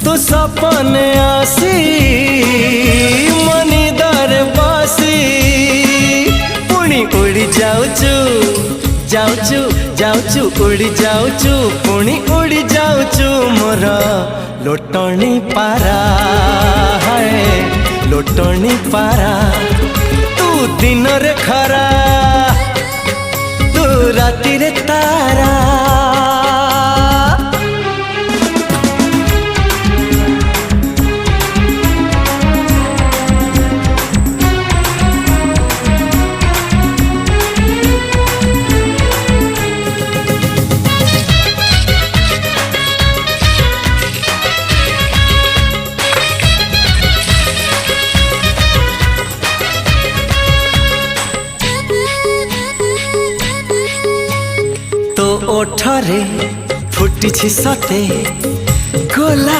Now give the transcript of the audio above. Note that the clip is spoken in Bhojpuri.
तू सपने आसी मनी दर बसी पुणी उड़ी जाऊचु जाऊचु जाऊचु उड़ी जाऊचु पुणी उड़ी जाऊचु मोर लोटणी पारा है लोटणी पारा तू दिन रे खरा तू राति रे तारा तो ओठरे फुटी सते गोला